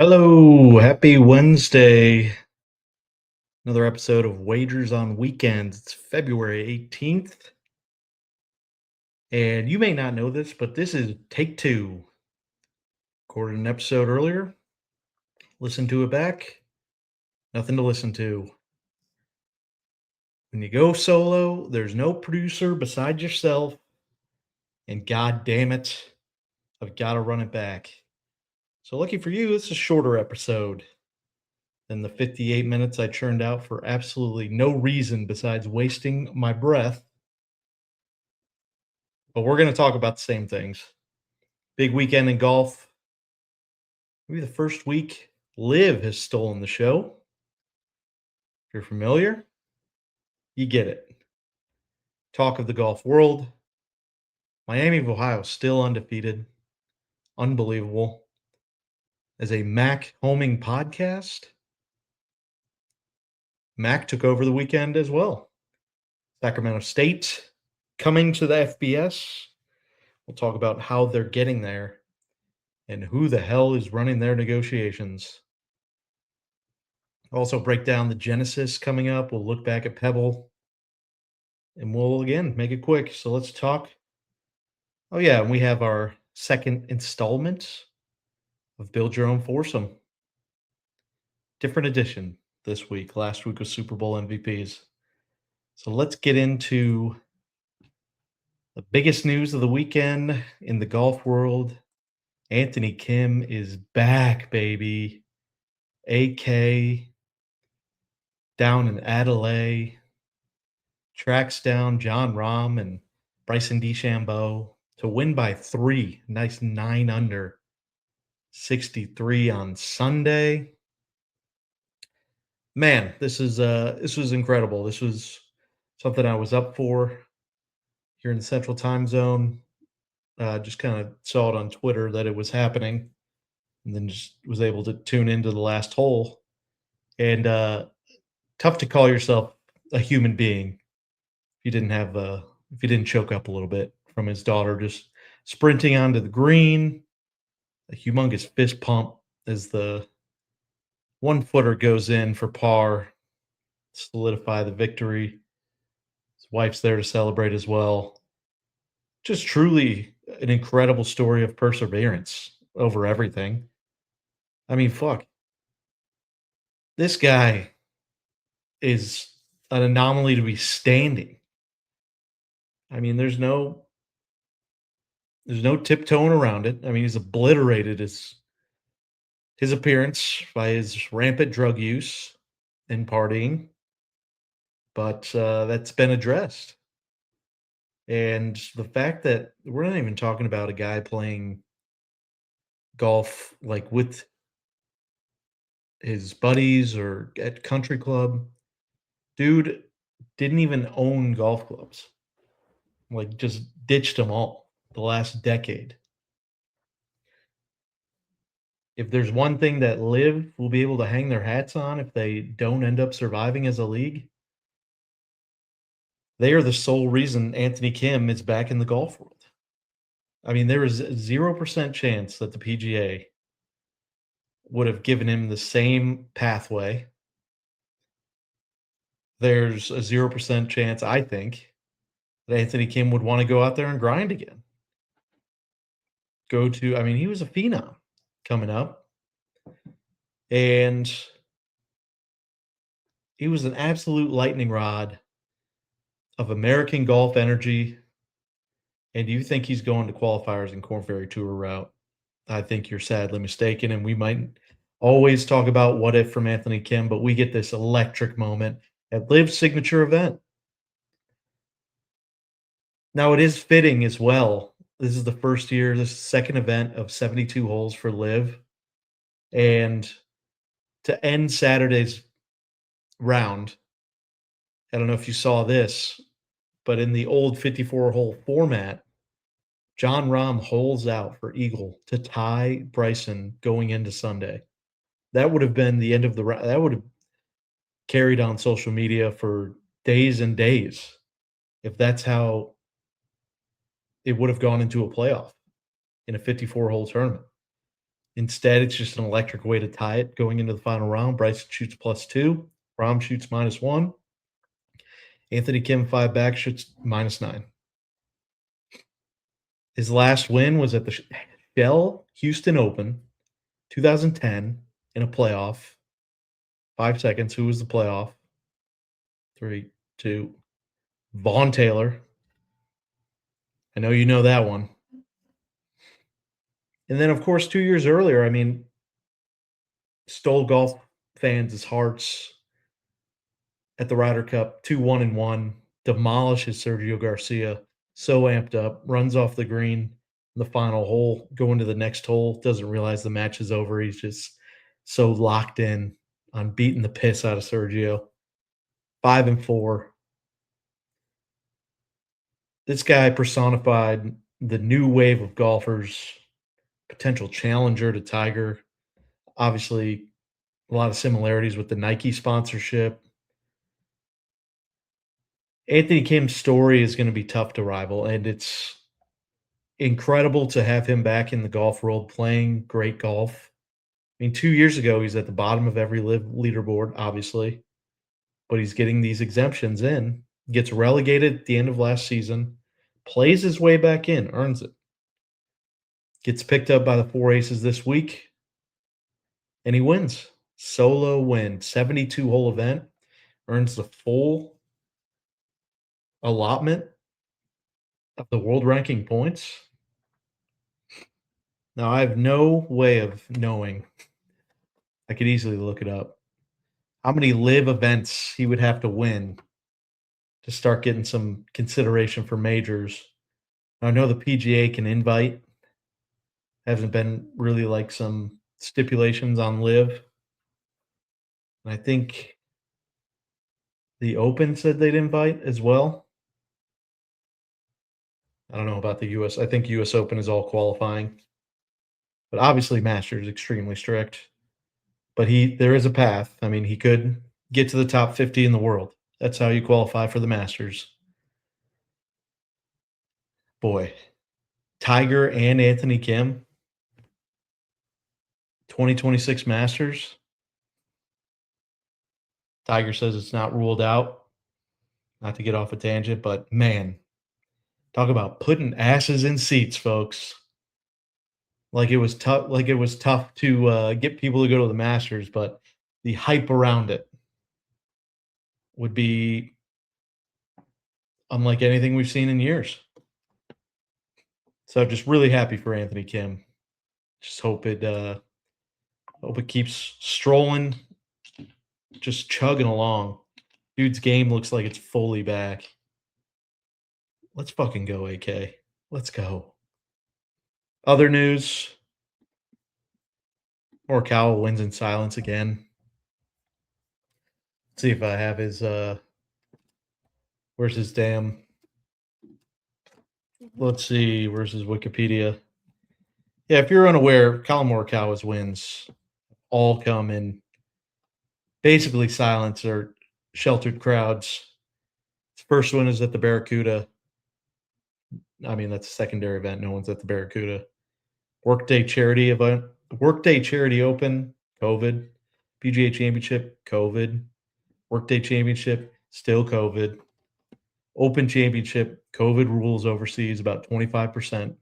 Hello, happy Wednesday. Another episode of Wagers on Weekends. It's February 18th. And you may not know this, but this is take two. Recorded an episode earlier. Listen to it back. Nothing to listen to. When you go solo, there's no producer besides yourself. And god damn it, I've got to run it back. So lucky for you, it's a shorter episode than the 58 minutes I churned out for absolutely no reason besides wasting my breath. But we're going to talk about the same things. Big weekend in golf. Maybe the first week Liv has stolen the show. If you're familiar, you get it. Talk of the golf world. Miami of Ohio still undefeated. Unbelievable. As a Mac homing podcast, Mac took over the weekend as well. Sacramento State coming to the FBS. We'll talk about how they're getting there and who the hell is running their negotiations. Also break down the Genesis coming up. We'll look back at Pebble. And we'll, again, make it quick. So let's talk. Oh, yeah, and we have our second installment of Build Your Own Foursome. Different edition this week. Last week was Super Bowl MVPs. So let's get into the biggest news of the weekend in the golf world. Anthony Kim is back, baby. AK down in Adelaide. Tracks down John Rahm and Bryson DeChambeau to win by 3. Nice 9 under. 63 on Sunday. Man, this was incredible. This was something I was up for here in the Central Time Zone. Just kind of saw it on Twitter that it was happening, and then just was able to tune into the last hole. And tough to call yourself a human being if you didn't choke up a little bit from his daughter just sprinting onto the green. A humongous fist pump as the 1-footer goes in for par, solidify the victory. His wife's there to celebrate as well. Just truly an incredible story of perseverance over everything. I mean, fuck. This guy is an anomaly to be standing. I mean, there's no tiptoeing around it. I mean, he's obliterated his appearance by his rampant drug use and partying, but that's been addressed. And the fact that we're not even talking about a guy playing golf like with his buddies or at country club, dude didn't even own golf clubs, like just ditched them all the last decade. If there's one thing that Live will be able to hang their hats on if they don't end up surviving as a league, they are the sole reason Anthony Kim is back in the golf world. I mean, there is a 0% chance that the PGA would have given him the same pathway. There's a 0% chance, I think, that Anthony Kim would want to go out there and grind again. I mean, he was a phenom coming up. And he was an absolute lightning rod of American golf energy. And you think he's going to qualifiers and Korn Ferry Tour route, I think you're sadly mistaken. And we might always talk about what if from Anthony Kim, but we get this electric moment at Liv's signature event. Now, it is fitting as well. This is the first year, this second event of 72 holes for Liv. And to end Saturday's round, I don't know if you saw this, but in the old 54-hole format, John Rahm holes out for eagle to tie Bryson going into Sunday. That would have been the end of the round. That would have carried on social media for days and days if that's how it would have gone into a playoff in a 54-hole tournament. Instead, it's just an electric way to tie it going into the final round. Bryson shoots +2. Rahm shoots -1. Anthony Kim 5 back shoots -9. His last win was at the Shell Houston Open, 2010, in a playoff. 5 seconds. Who was the playoff? 3, 2. Vaughn Taylor. I know you know that one. And then, of course, 2 years earlier, I mean, stole golf fans' hearts at the Ryder Cup, 2-1-1, demolishes Sergio Garcia, so amped up, runs off the green in the final hole, going to the next hole, doesn't realize the match is over. He's just so locked in on beating the piss out of Sergio. 5-4. This guy personified the new wave of golfers, potential challenger to Tiger. Obviously, a lot of similarities with the Nike sponsorship. Anthony Kim's story is gonna be tough to rival, and it's incredible to have him back in the golf world playing great golf. I mean, 2 years ago, he's at the bottom of every live leaderboard, obviously, but he's getting these exemptions in, gets relegated at the end of last season, plays his way back in, earns it, gets picked up by the 4 aces this week, and he wins. Solo win, 72-hole event, earns the full allotment of the world ranking points. Now, I have no way of knowing. I could easily look it up. How many live events he would have to win to start getting some consideration for majors. I know the PGA can invite. Hasn't been really like some stipulations on live. And I think the Open said they'd invite as well. I don't know about the US. I think US Open is all qualifying. But obviously Masters extremely strict. But there is a path. I mean, he could get to the top 50 in the world. That's how you qualify for the Masters. Boy, Tiger and Anthony Kim, 2026 Masters. Tiger says it's not ruled out. Not to get off a tangent, but man, talk about putting asses in seats, folks. Like it was tough. Like it was tough to get people to go to the Masters, but the hype around it would be unlike anything we've seen in years. So just really happy for Anthony Kim. Just hope it keeps strolling, just chugging along. Dude's game looks like it's fully back. Let's fucking go, AK. Let's go. Other news. Morikawa wins in silence again. Let's see if I have his where's his damn let's see, where's his Wikipedia? Yeah, if you're unaware, Colin Morikawa's wins all come in basically silence or sheltered crowds. His first one is at the Barracuda. I mean, that's a secondary event. No one's at the Barracuda. Workday charity event. Workday charity open, COVID. PGA Championship, COVID. Workday Championship, still COVID. Open Championship, COVID rules overseas about 25%.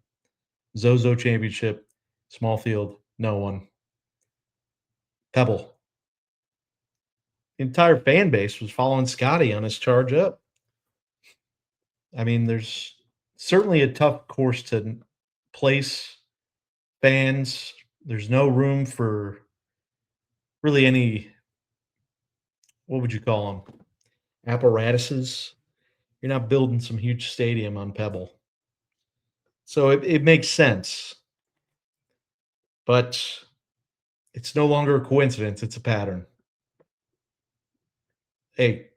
Zozo Championship, small field, no one. Pebble. The entire fan base was following Scotty on his charge up. I mean, there's certainly a tough course to place fans. There's no room for really any, what would you call them? Apparatuses. You're not building some huge stadium on Pebble. So it makes sense. But it's no longer a coincidence, it's a pattern. Hey,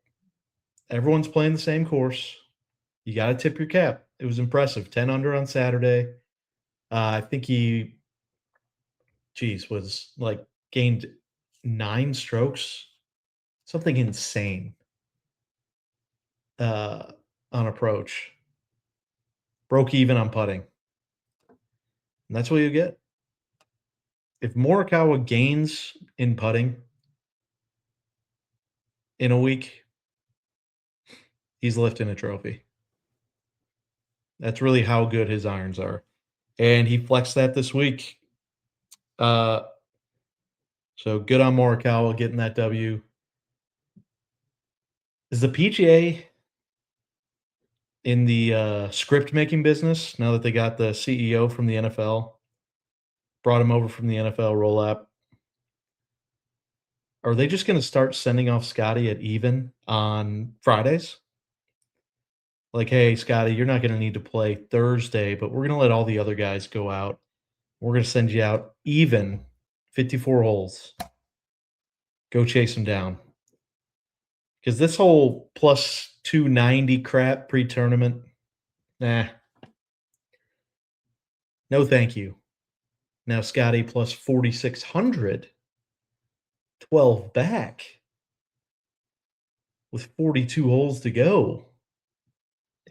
everyone's playing the same course. You got to tip your cap. It was impressive. 10 under on Saturday. I think he, was like gained 9 strokes, something insane on approach. Broke even on putting. And that's what you get. If Morikawa gains in putting in a week, he's lifting a trophy. That's really how good his irons are. And he flexed that this week. Uh, so good on Morikawa getting that W. Is the PGA in the script making business now that they got the CEO from the NFL? Brought him over from the NFL roll app. Are they just gonna start sending off Scotty at even on Fridays? Like, "Hey, Scotty, you're not gonna need to play Thursday, but we're gonna let all the other guys go out. We're gonna send you out even 54 holes. Go chase them down." Because this whole plus 290 crap pre-tournament, nah, no thank you. Now Scotty plus 4,600, 12 back with 42 holes to go.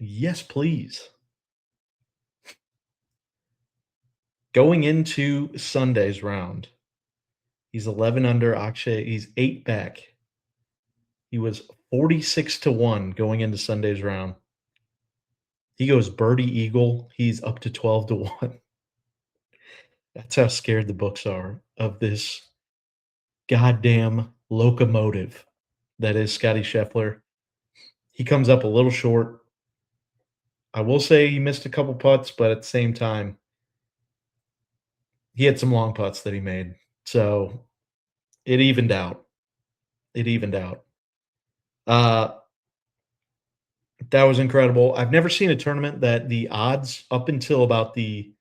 Yes, please. Going into Sunday's round, he's 11 under. Akshay, he's 8 back. He was 46 to 1 going into Sunday's round. He goes birdie eagle. He's up to 12 to 1. That's how scared the books are of this goddamn locomotive that is Scotty Scheffler. He comes up a little short. I will say he missed a couple putts, but at the same time, he had some long putts that he made. So it evened out. It evened out. Uh, that was incredible. I've never seen a tournament that the odds up until about the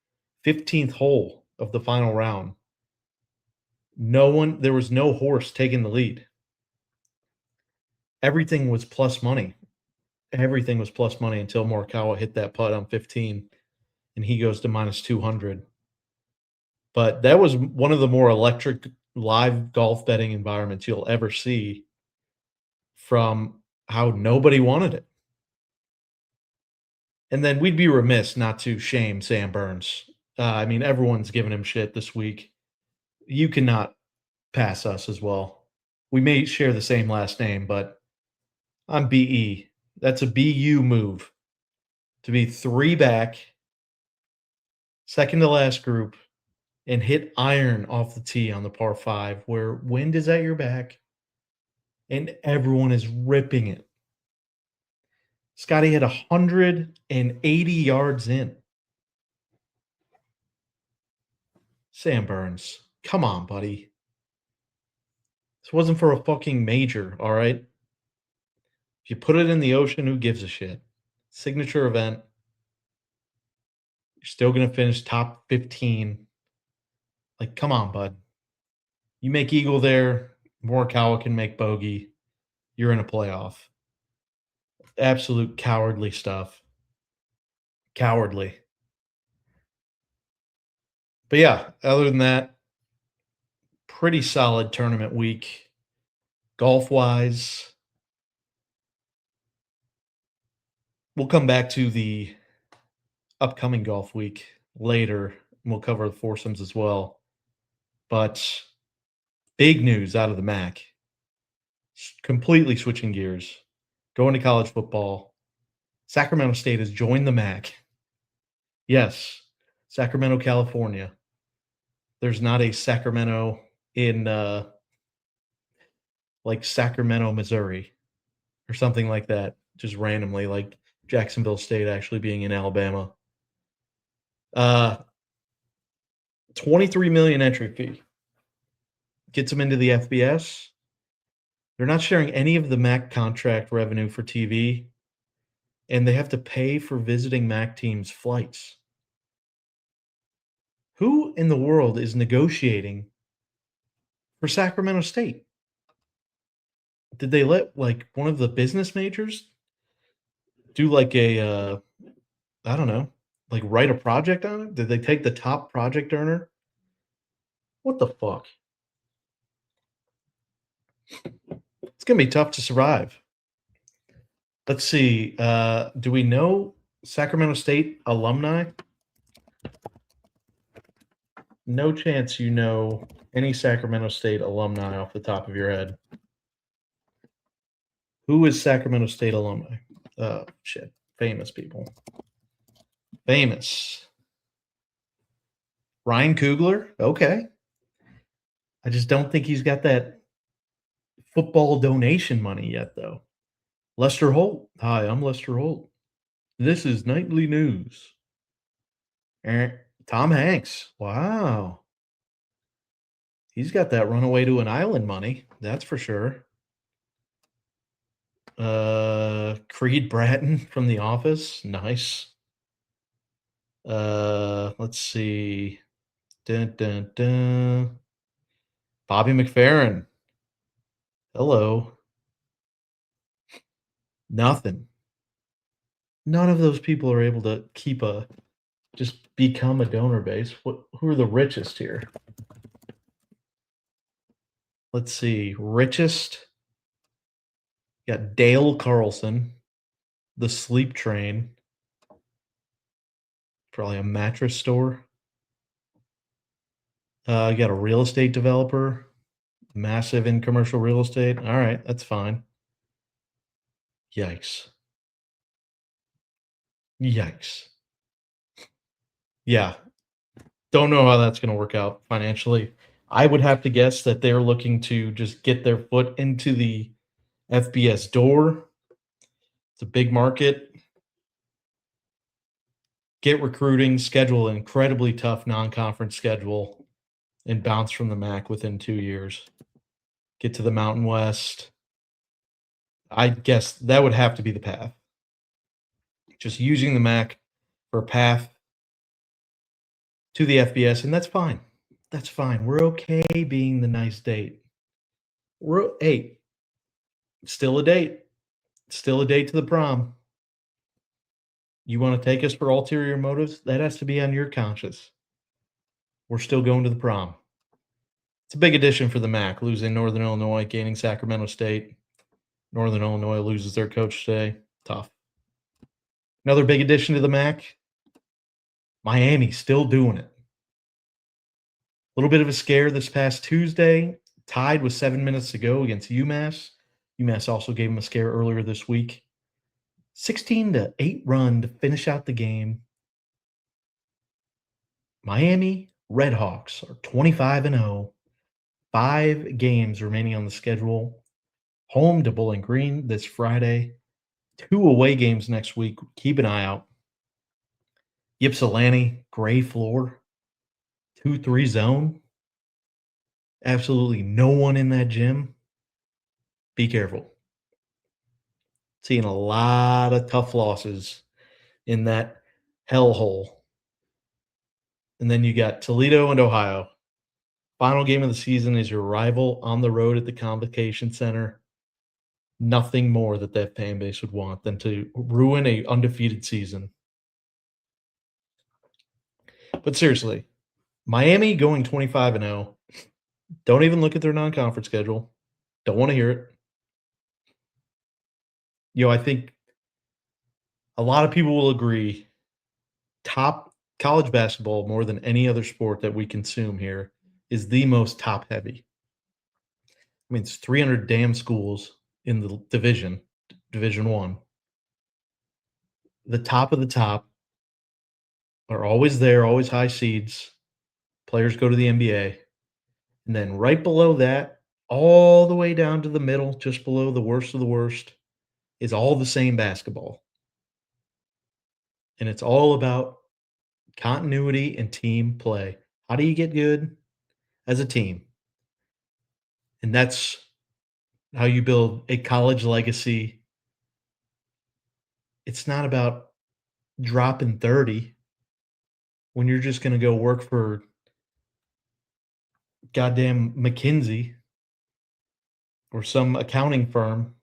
15th hole of the final round, there was no horse taking the lead. Everything was plus money. Everything was plus money until Morikawa hit that putt on 15 and he goes to minus 200. But that was one of the more electric live golf betting environments you'll ever see from how nobody wanted it. And then we'd be remiss not to shame Sam Burns. I mean, everyone's giving him shit this week. You cannot pass us as well. We may share the same last name, but I'm BE. That's a BU move to be 3 back, second to last group, and hit iron off the tee on the par 5 where wind is at your back and everyone is ripping it. Scotty had 180 yards in. Sam Burns, come on, buddy. This wasn't for a fucking major, all right? If you put it in the ocean, who gives a shit? Signature event. You're still going to finish top 15. Like, come on, bud. You make eagle there, Morikawa can make bogey. You're in a playoff. Absolute cowardly stuff. Cowardly. But yeah, other than that, pretty solid tournament week. Golf wise, we'll come back to the upcoming golf week later. And we'll cover the foursomes as well. But big news out of the MAC. Completely switching gears. Going to college football. Sacramento State has joined the MAC. Yes, Sacramento, California. There's not a Sacramento in like Sacramento, Missouri or something like that, just randomly, like Jacksonville State actually being in Alabama. 23 million entry fee. Gets them into the FBS. They're not sharing any of the MAC contract revenue for TV, and they have to pay for visiting MAC teams' flights. Who in the world is negotiating for Sacramento State? Did they let like one of the business majors do like a I don't know, like write a project on it? Did they take the top project earner? What the fuck? It's gonna be tough to survive. Let's see. Do we know Sacramento State alumni? No chance you know any Sacramento State alumni off the top of your head. Who is Sacramento State alumni? Oh, shit. Famous people. Famous. Ryan Coogler? Okay. I just don't think he's got that football donation money yet, though. Lester Holt. Hi, I'm Lester Holt. This is Nightly News. Eh, Tom Hanks. Wow. He's got that runaway to an island money. That's for sure. Creed Bratton from The Office. Nice. Let's see. Dun, dun, dun. Bobby McFerrin. Hello. Nothing. None of those people are able to just become a donor base. Who are the richest here? Let's see. Richest. Got Dale Carlson, the Sleep Train, probably a mattress store. You got a real estate developer, massive in commercial real estate. All right, that's fine. Yikes. Yikes. Yeah. Don't know how that's going to work out financially. I would have to guess that they're looking to just get their foot into the FBS door. It's a big market. Get recruiting, schedule an incredibly tough non-conference schedule, and bounce from the MAC within 2 years. Get to the Mountain West. I guess that would have to be the path. Just using the MAC for a path to the FBS, and that's fine. That's fine. We're okay being the nice date. Hey, still a date. Still a date to the prom. You want to take us for ulterior motives? That has to be on your conscience. We're still going to the prom. It's a big addition for the MAC, losing Northern Illinois, gaining Sacramento State. Northern Illinois loses their coach today. Tough. Another big addition to the MAC, Miami still doing it. A little bit of a scare this past Tuesday, tied with 7 minutes to go against UMass. UMass also gave them a scare earlier this week. 16-8 run to finish out the game. Miami Redhawks are 25-0. 5 games remaining on the schedule. Home to Bowling Green this Friday. 2 away games next week. Keep an eye out. Ypsilanti, gray floor, 2-3 zone. Absolutely no one in that gym. Be careful. Seeing a lot of tough losses in that hellhole. And then you got Toledo and Ohio. Final game of the season is your rival on the road at the Convocation Center. Nothing more that fan base would want than to ruin a undefeated season. But seriously, Miami going 25-0. Don't even look at their non-conference schedule. Don't want to hear it. I think a lot of people will agree top college basketball more than any other sport that we consume here is the most top heavy. I mean, it's 300 damn schools in the Division 1. The top of the top are always there, always high seeds. Players go to the NBA. And then right below that, all the way down to the middle, just below the worst of the worst, is all the same basketball. And it's all about continuity and team play. How do you get good as a team? And that's how you build a college legacy. It's not about dropping 30 when you're just going to go work for goddamn McKinsey or some accounting firm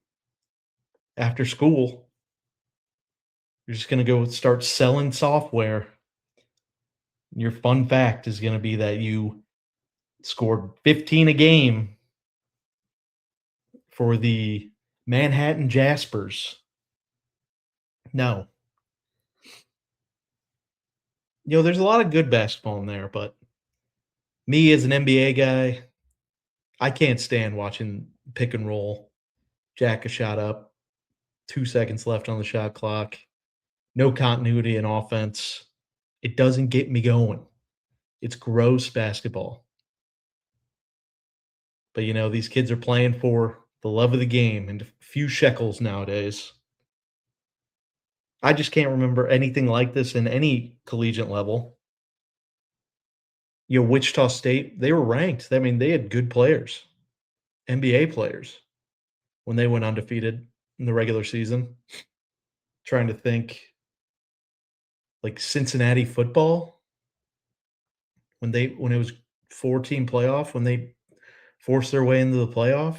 after school. You're just going to go start selling software. Your fun fact is going to be that you scored 15 a game for the Manhattan Jaspers. No. There's a lot of good basketball in there, but Me as an NBA guy, I can't stand watching pick and roll, jack a shot up, 2 seconds left on the shot clock, no continuity in offense. It doesn't get me going. It's gross basketball. But, these kids are playing for the love of the game and a few shekels nowadays. I just can't remember anything like this in any collegiate level. Wichita State, they were ranked. I mean, they had good players, NBA players, when they went undefeated in the regular season. Trying to think, like Cincinnati football, when it was 4-team playoff, when they forced their way into the playoff.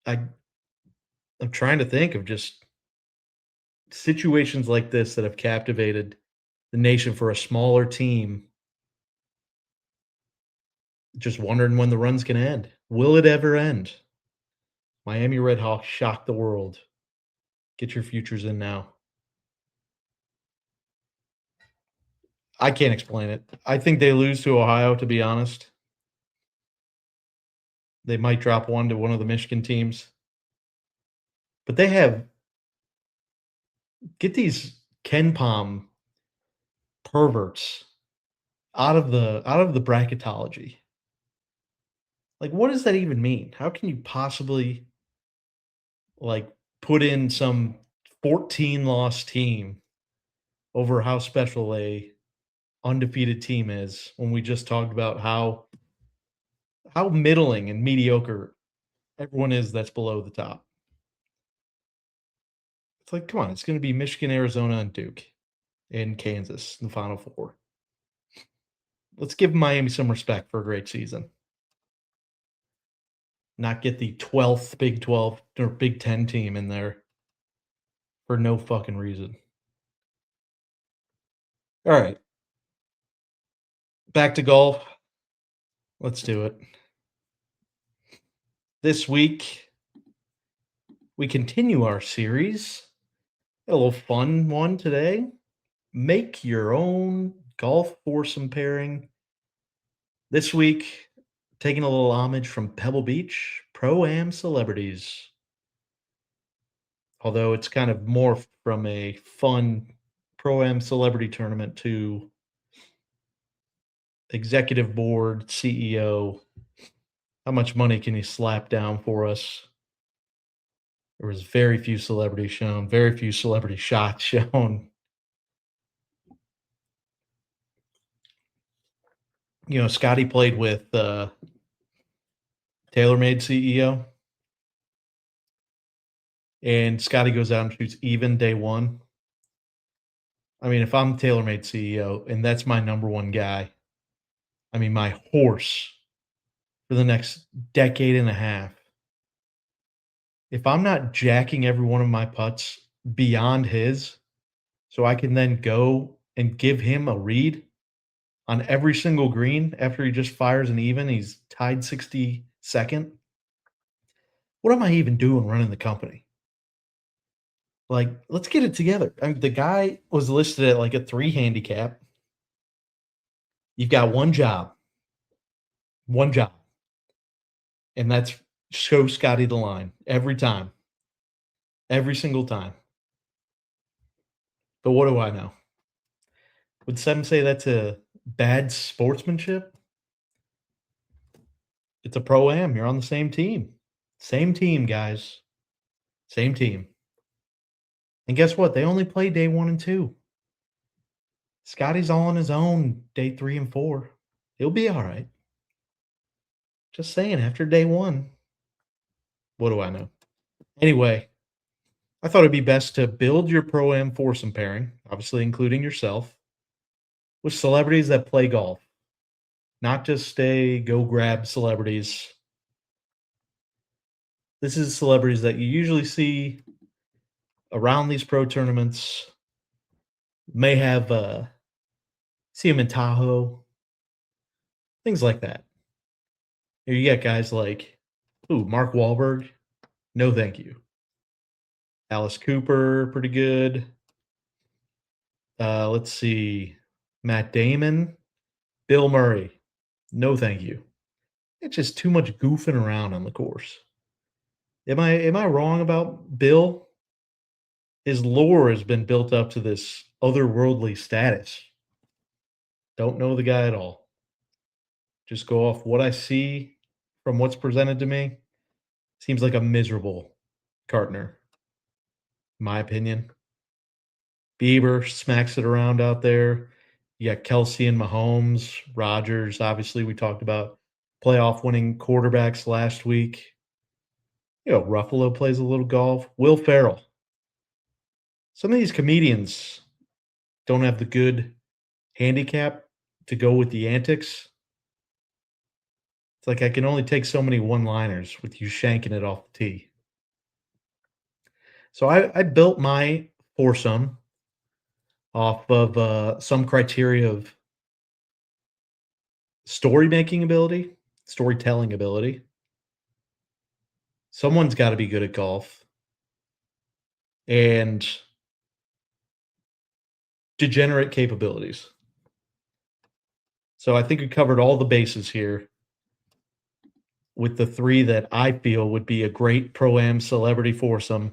I I'm trying to think of just situations like this that have captivated the nation for a smaller team, just wondering when the run's gonna end. Will it ever end? Miami Redhawks shock the world. Get your futures in now. I can't explain it. I think they lose to Ohio, to be honest. They might drop one to one of the Michigan teams. But they have get these Ken Palm perverts out of the bracketology. Like, what does that even mean? How can you possibly, like, put in some 14 loss team over how special a undefeated team is when we just talked about how middling and mediocre everyone is that's below the top? It's like, come on, it's gonna be Michigan, Arizona, and Duke, and Kansas in the Final Four. Let's give Miami some respect for a great season. Not get the 12th Big 12 or Big 10 team in there for no fucking reason. All right, back to golf. Let's do it. This week, we continue our series. A little fun one today. Make your own golf foursome pairing. This week, taking a little homage from Pebble Beach, Pro-Am celebrities. Although it's kind of morphed from a fun Pro-Am celebrity tournament to executive board, CEO. How much money can you slap down for us? There was very few celebrities shown, very few celebrity shots shown. Scotty played with TaylorMade CEO, and Scotty goes out and shoots even day one. I mean, if I'm TaylorMade CEO and that's my number one guy, I mean, my horse for the next decade and a half, if I'm not jacking every one of my putts beyond his, so I can then go and give him a read on every single green after he just fires an even, he's tied 62nd. What am I even doing running the company? Like, let's get it together. I mean, the guy was listed at like a 3 handicap. You've got one job, and that's show Scotty the line every time, every single time. But what do I know? Would some say that's a bad sportsmanship? It's a pro-am. You're on the same team. Same team, guys. Same team. And guess what? They only play day 1 and 2. Scotty's all on his own day 3 and 4. He'll be all right. Just saying, after day 1, what do I know? Anyway, I thought it'd be best to build your pro-am foursome pairing, obviously including yourself, with celebrities that play golf, not just stay go grab celebrities. This is celebrities that you usually see around these pro tournaments. May have see them in Tahoe, things like that. Here you got guys like, Mark Wahlberg. No, thank you. Alice Cooper, pretty good. Let's see, Matt Damon. Bill Murray. No, thank you. It's just too much goofing around on the course. Am I wrong about Bill? His lore has been built up to this otherworldly status. Don't know the guy at all. Just go off what I see from what's presented to me. Seems like a miserable partner, in my opinion. Bieber smacks it around out there. You got Kelsey and Mahomes, Rodgers. Obviously, we talked about playoff winning quarterbacks last week. Ruffalo plays a little golf. Will Ferrell. Some of these comedians don't have the good handicap to go with the antics. It's like I can only take so many one-liners with you shanking it off the tee. So I built my foursome off of some criteria of story making ability, storytelling ability. Someone's got to be good at golf and degenerate capabilities. So I think we covered all the bases here with the three that I feel would be a great pro-am celebrity foursome.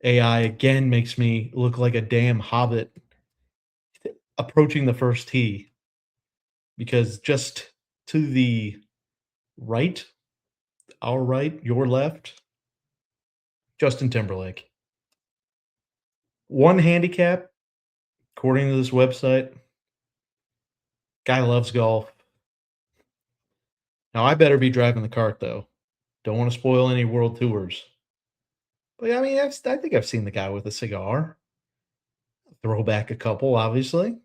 AI again makes me look like a damn hobbit approaching the first tee because just to the right, our right, your left, Justin Timberlake. One handicap, according to this website, guy loves golf. Now, I better be driving the cart, though. Don't want to spoil any world tours. But I mean, I think I've seen the guy with a cigar. Throw back a couple, obviously.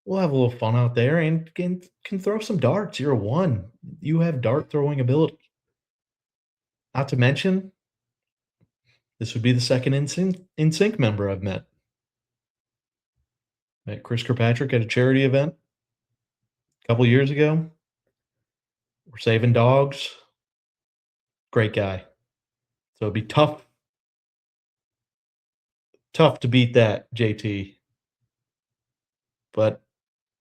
We'll have a little fun out there and can throw some darts. You're a one. You have dart throwing ability. Not to mention, this would be the second in sync member I've met. Met Chris Kirkpatrick at a charity event a couple years ago. We're saving dogs. Great guy. So it'd be tough to beat that, JT. But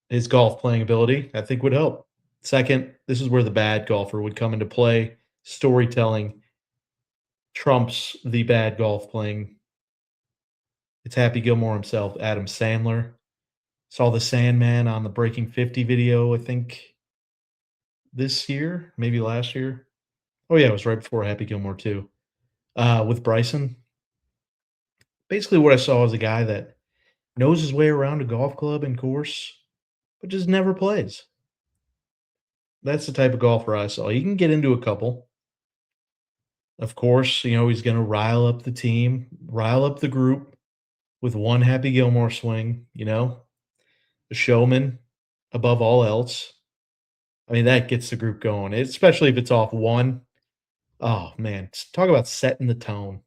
his golf playing ability, I think, would help. Second, this is where the bad golfer would come into play. Storytelling trumps the bad golf playing. It's Happy Gilmore himself, Adam Sandler. Saw the Sandman on the Breaking 50 video, I think, this year, maybe last year. Oh, yeah, it was right before Happy Gilmore, too, with Bryson. Basically, what I saw was a guy that knows his way around a golf club and course, but just never plays. That's the type of golfer I saw. He can get into a couple. Of course, he's going to rile up the team, rile up the group with one Happy Gilmore swing, a showman above all else. I mean, that gets the group going, especially if it's off one. Oh, man. Talk about setting the tone,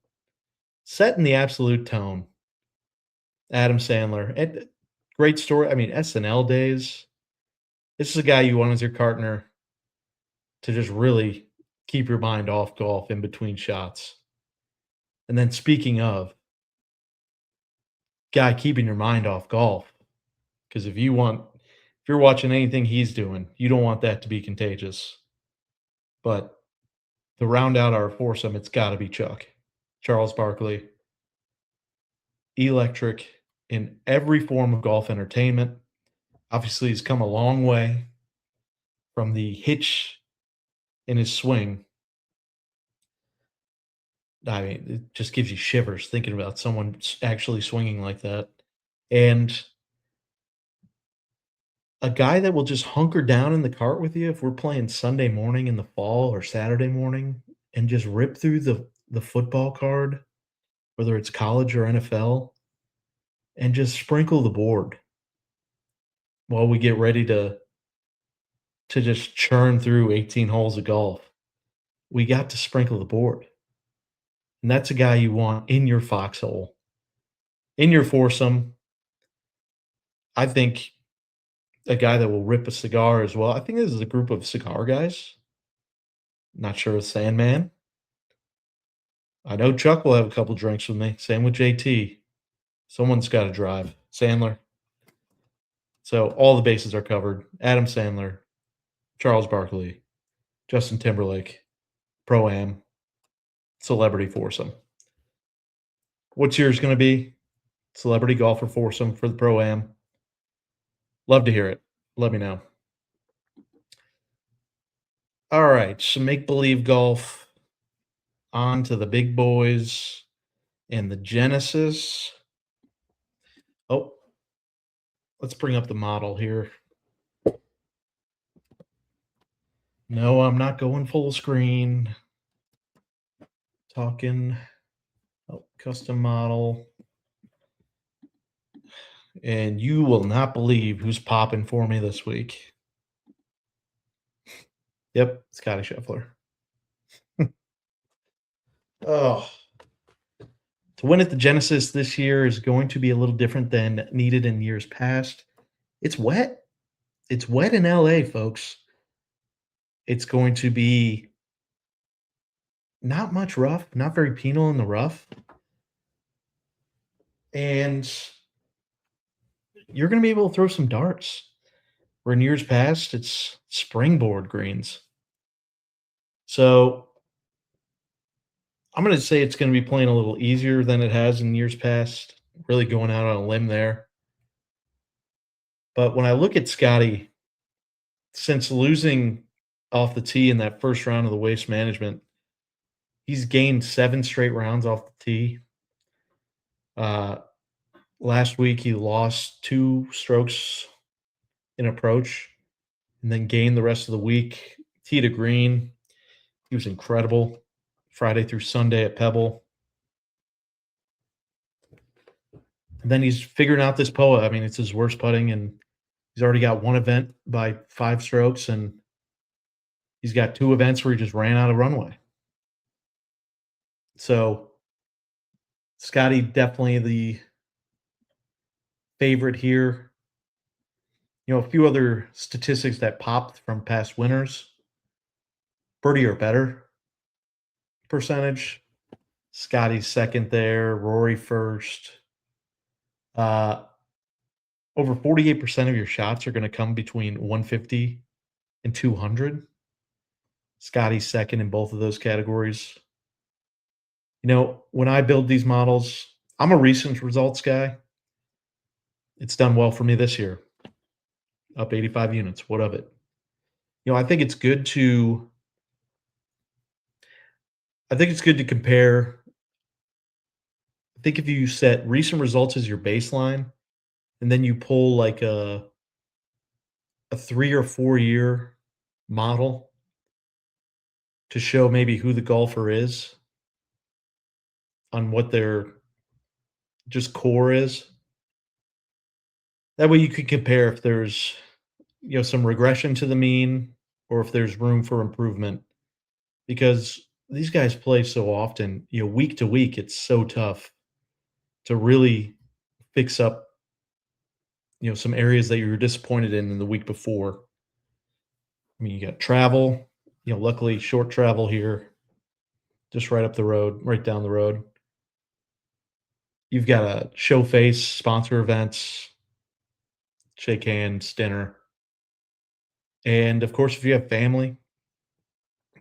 setting the absolute tone. Adam Sandler. And great story. I mean, SNL days. This is a guy you want as your partner to just really keep your mind off golf in between shots. And then speaking of, guy keeping your mind off golf, because if you're watching anything he's doing, you don't want that to be contagious. But to round out our foursome, it's got to be Chuck, Charles Barkley, electric in every form of golf entertainment. Obviously, he's come a long way from the hitch in his swing. I mean, it just gives you shivers thinking about someone actually swinging like that. And a guy that will just hunker down in the cart with you if we're playing Sunday morning in the fall or Saturday morning and just rip through the football card, whether it's college or NFL, and just sprinkle the board while we get ready to just churn through 18 holes of golf. We got to sprinkle the board. And that's a guy you want in your foxhole, in your foursome. I think a guy that will rip a cigar as well. I think this is a group of cigar guys. Not sure of Sandman. I know Chuck will have a couple drinks with me. Same with JT. Someone's got to drive. Sandler. So all the bases are covered. Adam Sandler, Charles Barkley, Justin Timberlake, Pro-Am, celebrity foursome. What's yours going to be? Celebrity golfer foursome for the Pro-Am. Love to hear it. Let me know. All right, so make believe golf. On to the big boys and the Genesis. Oh, let's bring up the model here. No, I'm not going full screen. Talking custom model. And you will not believe who's popping for me this week. Yep, Scotty Scheffler. Oh, to win at the Genesis this year is going to be a little different than needed in years past. It's wet. It's wet in LA, folks. It's going to be not much rough, not very penal in the rough. And you're going to be able to throw some darts. Where in years past, it's springboard greens. So I'm going to say it's going to be playing a little easier than it has in years past. Really going out on a limb there. But when I look at Scotty, since losing off the tee in that first round of the Waste Management, he's gained 7 straight rounds off the tee. Last week, he lost 2 strokes in approach and then gained the rest of the week. Tee to green. He was incredible Friday through Sunday at Pebble. And then he's figuring out this POA. I mean, it's his worst putting, and he's already got 1 event by 5 strokes, and he's got 2 events where he just ran out of runway. So Scotty definitely the favorite here. You know, a few other statistics that popped from past winners. Birdie or better percentage. Scotty's second there. Rory first. Over 48% of your shots are going to come between 150 and 200. Scotty's second in both of those categories. You know, when I build these models, I'm a recent results guy. It's done well for me this year. Up 85 units. What of it? You know, I think it's good to compare. I think if you set recent results as your baseline and then you pull like a 3 or 4 year model to show maybe who the golfer is on what their just core is. That way you could compare if there's, you know, some regression to the mean or if there's room for improvement, because these guys play so often, you know, week to week, it's so tough to really fix up, you know, some areas that you were disappointed in the week before. I mean, you got travel, you know, luckily short travel here, just right up the road, right down the road. You've got a show face, sponsor events, shake hands, dinner. And of course, if you have family,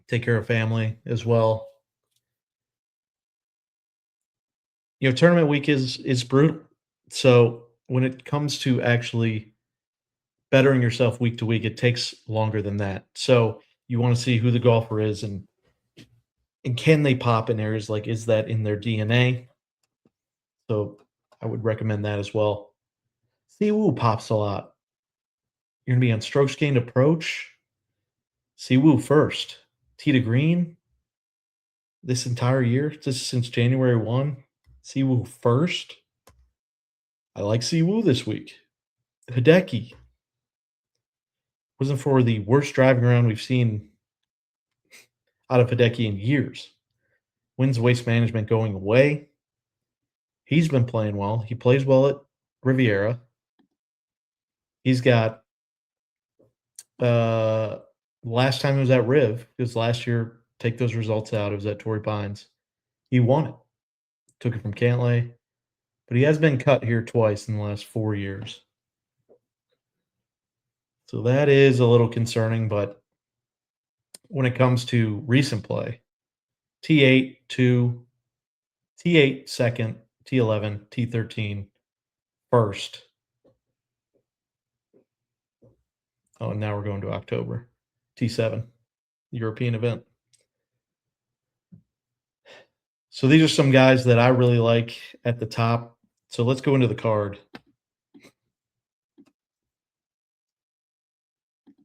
take care of family as well. You know, tournament week is brutal. So when it comes to actually bettering yourself week to week, it takes longer than that. So you want to see who the golfer is and can they pop in areas like is that in their DNA? So I would recommend that as well. Siwoo pops a lot. You're gonna be on strokes gained approach. Siwoo first. Tee to green this entire year, just since January 1. Siwoo first. I like Siwoo this week. Hideki wasn't for the worst driving around we've seen out of Hideki in years. Wins waste management going away. He's been playing well. He plays well at Riviera. He's got last time he was at Riv, because last year, take those results out, it was at Torrey Pines. He won it. Took it from Cantlay. But he has been cut here twice in the last 4 years. So that is a little concerning, but when it comes to recent play, T8, 2, T8, second, T11, T13, first. Oh, and now we're going to October. T7, European event. So these are some guys that I really like at the top. So let's go into the card.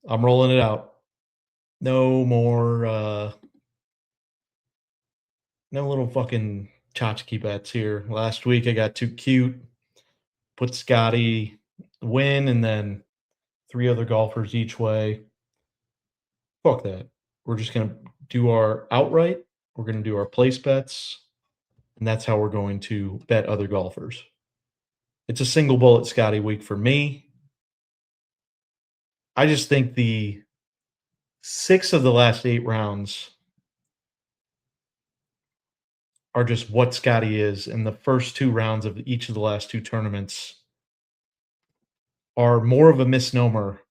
I'm rolling it out. No more no little fucking tchotchke bets here. Last week I got too cute. Put Scotty win and then 3 other golfers each way. Fuck that. We're just gonna do our outright. We're gonna do our place bets, and that's how we're going to bet other golfers. It's a single bullet Scotty week for me. I just think the 6 of the last 8 rounds are just what Scotty is, and the first 2 rounds of each of the last 2 tournaments are more of a misnomer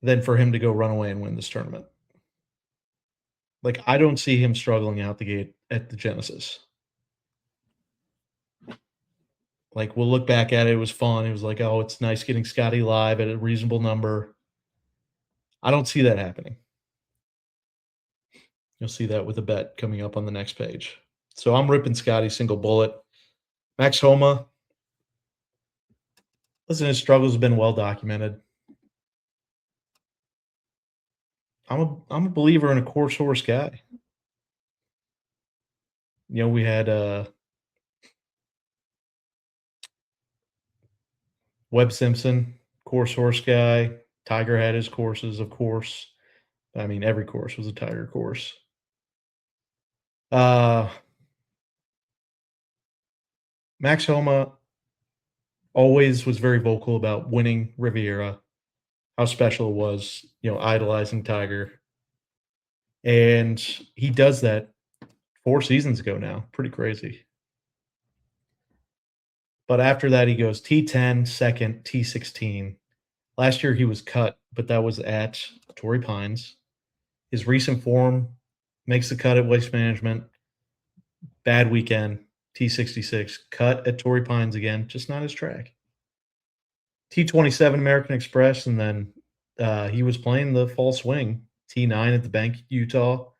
than for him to go run away and win this tournament. Like, I don't see him struggling out the gate at the Genesis. Like, we'll look back at it, it was fun. It was like, "Oh, it's nice getting Scotty live at a reasonable number." I don't see that happening. You'll see that with a bet coming up on the next page. So I'm ripping Scotty single bullet. Max Homa, listen, his struggles have been well documented. I'm a believer in a course horse guy. You know, we had Webb Simpson, course horse guy. Tiger had his courses, of course. I mean, every course was a Tiger course. Uh, Max Homa always was very vocal about winning Riviera, how special it was, you know, idolizing Tiger. And he does that 4 seasons ago now. Pretty crazy. But after that, he goes T10, second, T16. Last year he was cut, but that was at Torrey Pines. His recent form makes the cut at Waste Management. Bad weekend, T66. Cut at Torrey Pines again, just not his track. T27 American Express, and then he was playing the fall swing, T9 at the Bank, Utah.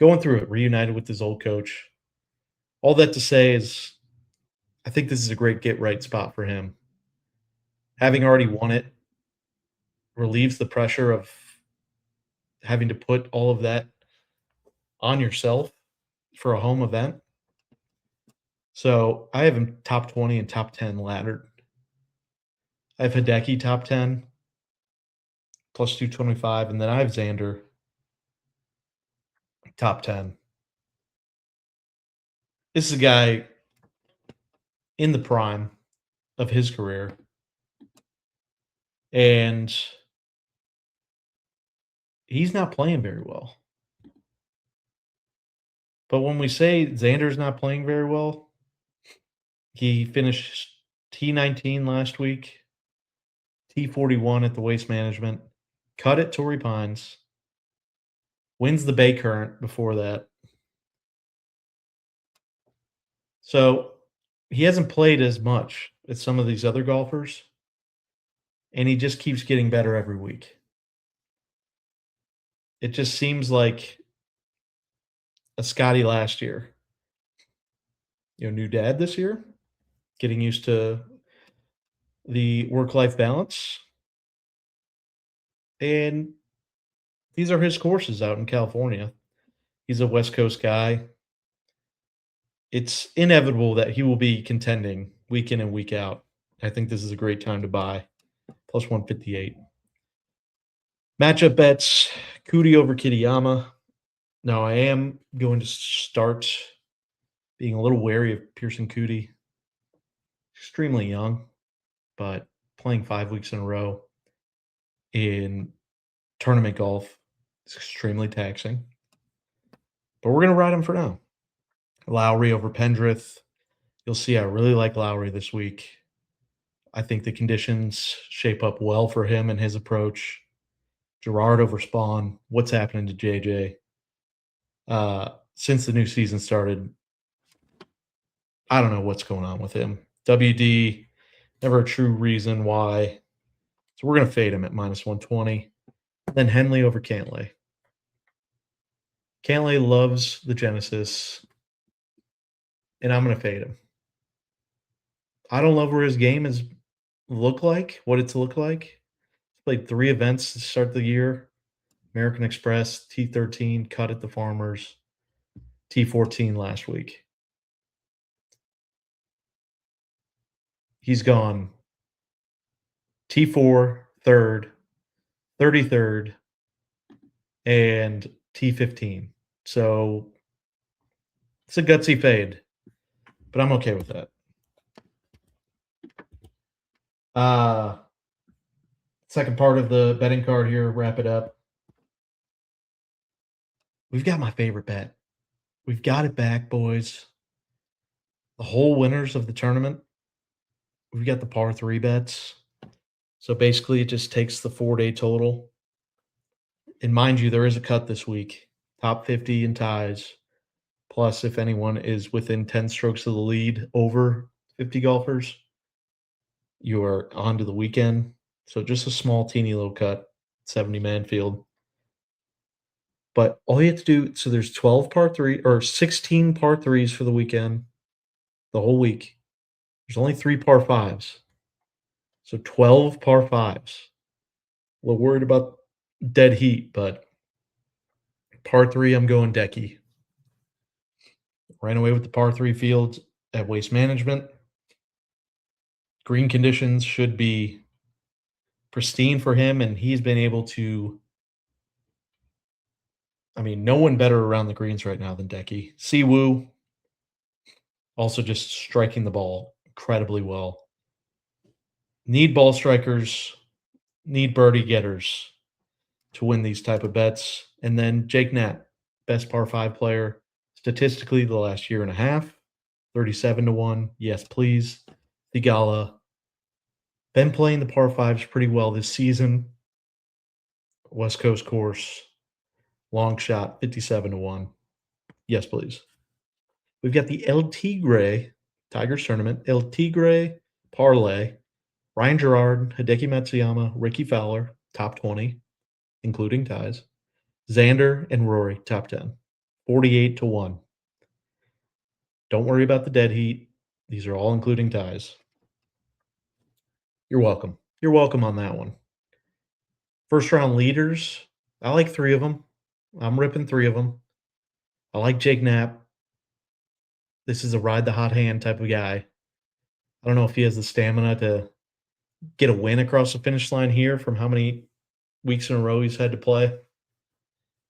Going through it, reunited with his old coach. All that to say is I think this is a great get right spot for him. Having already won it relieves the pressure of having to put all of that on yourself for a home event. So I have him top 20 and top 10 laddered. I have Hideki top 10 plus 225, and then I have Xander top 10. This is a guy in the prime of his career. And he's not playing very well. But when we say Xander's not playing very well, he finished T19 last week, T41 at the Waste Management, cut at Torrey Pines, wins the Bay Current before that. So he hasn't played as much as some of these other golfers, and he just keeps getting better every week. It just seems like a Scotty last year. You know, new dad this year, getting used to the work-life balance. And these are his courses out in California. He's a West Coast guy. It's inevitable that he will be contending week in and week out. I think this is a great time to buy. Plus 158. Matchup bets, Cootie over Kitayama. Now, I am going to start being a little wary of Pearson Cootie. Extremely young, but playing 5 weeks in a row in tournament golf is extremely taxing. But we're going to ride him for now. Lowry over Pendrith. You'll see I really like Lowry this week. I think the conditions shape up well for him and his approach. Gerard over Spawn. What's happening to JJ? Since the new season started, I don't know what's going on with him. WD, never a true reason why. So we're going to fade him at minus 120. Then Henley over Cantlay. Cantlay loves the Genesis, and I'm going to fade him. I don't love where his game is what it's looked like. He's played 3 events to start the year. American Express, T13, cut at the Farmers, T14 last week. He's gone T4, 3rd, 33rd, and T15. So it's a gutsy fade, but I'm okay with that. Second part of the betting card here, wrap it up. We've got my favorite bet. We've got it back, boys. The whole winners of the tournament. We've got the par 3 bets. So basically, it just takes the 4-day total. And mind you, there is a cut this week. Top 50 in ties. Plus, if anyone is within 10 strokes of the lead over 50 golfers, you are on to the weekend. So just a small, teeny little cut, 70-man field. But all you have to do, so there's 12 par 3 or 16 par 3s for the weekend, the whole week. There's only 3 par 5s. So 12 par 5s. A little worried about dead heat, but par 3, I'm going decky. Ran away with the par 3 fields at Waste Management. Green conditions should be pristine for him, and he's been able to. I mean, no one better around the greens right now than Decky. Siwoo also just striking the ball incredibly well. Need ball strikers, need birdie getters to win these type of bets. And then Jake Knapp, best par 5 player statistically the last year and a half, 37-1. Yes, please. Thigala, been playing the par 5s pretty well this season. West Coast course, long shot, 57-1. Yes, please. We've got the El Tigre Tigers Tournament, El Tigre Parlay, Ryan Gerard, Hideki Matsuyama, Ricky Fowler, top 20, including ties. Xander and Rory, top 10, 48-1. Don't worry about the dead heat. These are all including ties. You're welcome. You're welcome on that one. First round leaders, I like 3 of them. I'm ripping 3 of them. I like Jake Knapp. This is a ride the hot hand type of guy. I don't know if he has the stamina to get a win across the finish line here from how many weeks in a row he's had to play.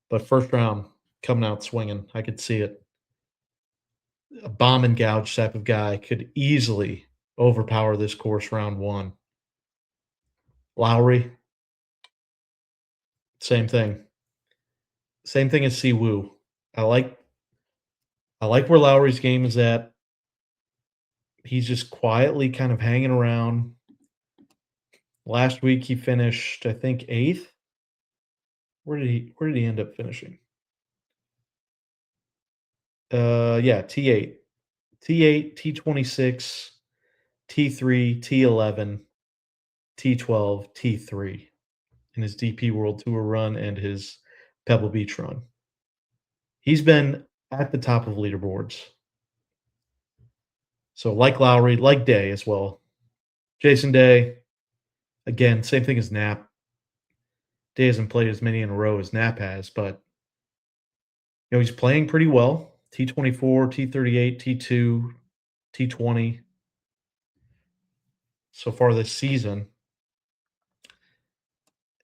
But first round, coming out swinging. I could see it. A bomb and gouge type of guy could easily overpower this course round 1. Lowry, same thing. Same thing as Siwoo. I like where Lowry's game is at. He's just quietly kind of hanging around. Last week he finished, I think, 8th. Where did he end up finishing? Yeah, T8. T8, T26, T3, T11, T12, T3 in his DP World Tour run and his Pebble Beach run. He's been at the top of leaderboards. So like Lowry, like Day as well. Jason Day, again, same thing as Knapp. Day hasn't played as many in a row as Knapp has, but he's playing pretty well. T24, T38, T2, T20 so far this season.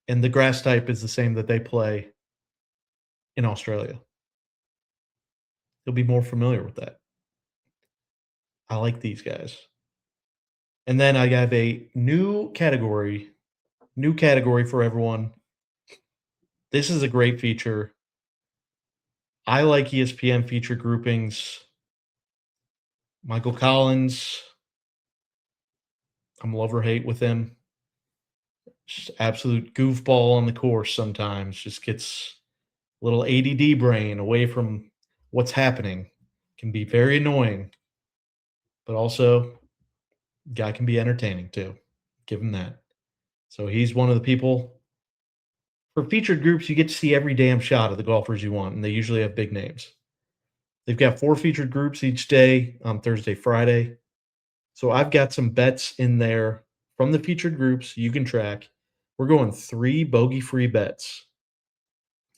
And the grass type is the same that they play in Australia. You'll be more familiar with that. I like these guys. And then I have a new category for everyone. This is a great feature. I like ESPN feature groupings. Michael Collins, I'm love or hate with him. Just absolute goofball on the course sometimes. Just gets a little ADD brain away from what's happening. Can be very annoying, but also guy can be entertaining too. Give him that. So he's one of the people. For featured groups, you get to see every damn shot of the golfers you want, and they usually have big names. They've got 4 featured groups each day on Thursday, Friday. So I've got some bets in there from the featured groups you can track. We're going 3 bogey-free bets,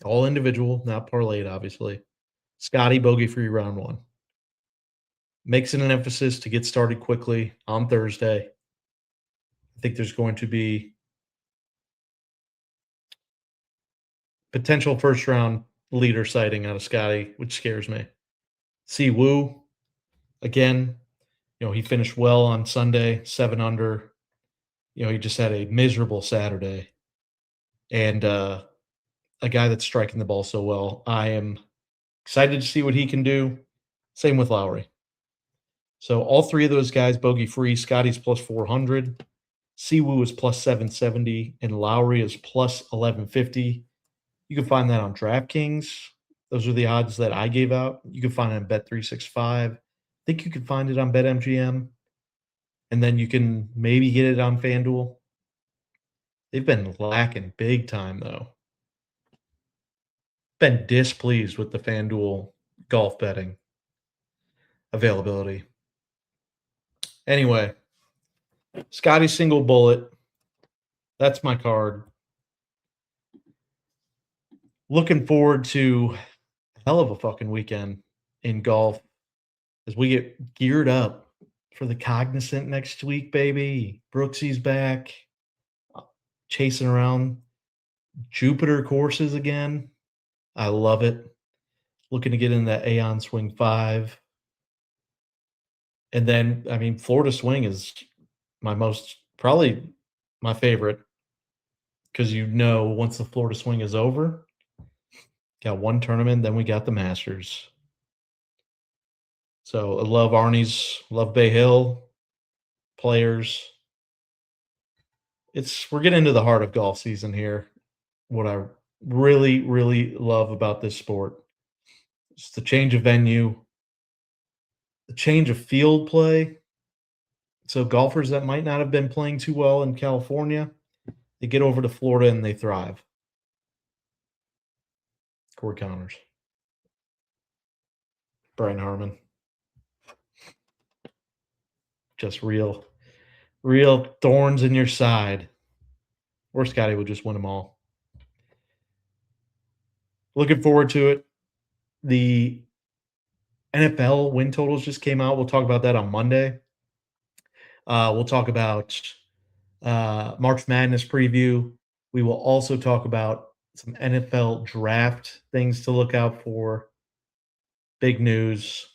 all individual, not parlayed, obviously. Scotty bogey-free round 1. Makes it an emphasis to get started quickly on Thursday. I think there's going to be potential first round leader sighting out of Scotty, which scares me. Si Woo, again, he finished well on Sunday, 7 under. He just had a miserable Saturday. And a guy that's striking the ball so well. I am excited to see what he can do. Same with Lowry. So all 3 of those guys bogey free. Scotty's plus 400. Siwoo is plus 770, and Lowry is plus 1150. You can find that on DraftKings. Those are the odds that I gave out. You can find it on Bet365. I think you can find it on BetMGM. And then you can maybe get it on FanDuel. They've been lacking big time, though. Been displeased with the FanDuel golf betting availability. Anyway, Scotty single bullet. That's my card. Looking forward to a hell of a fucking weekend in golf as we get geared up for the Cognizant next week, baby. Brooksy's back, chasing around Jupiter courses again. I love it. Looking to get in that Aeon Swing 5. And then, Florida Swing is probably my favorite because once the Florida Swing is over, got one tournament, then we got the Masters. So I love Arnie's, love Bay Hill players. We're getting into the heart of golf season here. What I really, really love about this sport is the change of venue, the change of field play. So golfers that might not have been playing too well in California, they get over to Florida and they thrive. Corey Connors, Brian Harmon, just real thorns in your side. Or Scotty will just win them all. Looking forward to it. The NFL win totals just came out. We'll talk about that on Monday. We'll talk about March Madness preview. We will also talk about some NFL draft things to look out for. Big news.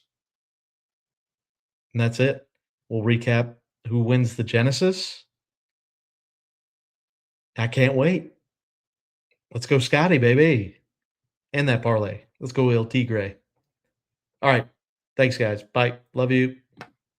And that's it. We'll recap who wins the Genesis. I can't wait. Let's go Scotty, baby. And that parlay. Let's go El Tigre. All right. Thanks, guys. Bye. Love you.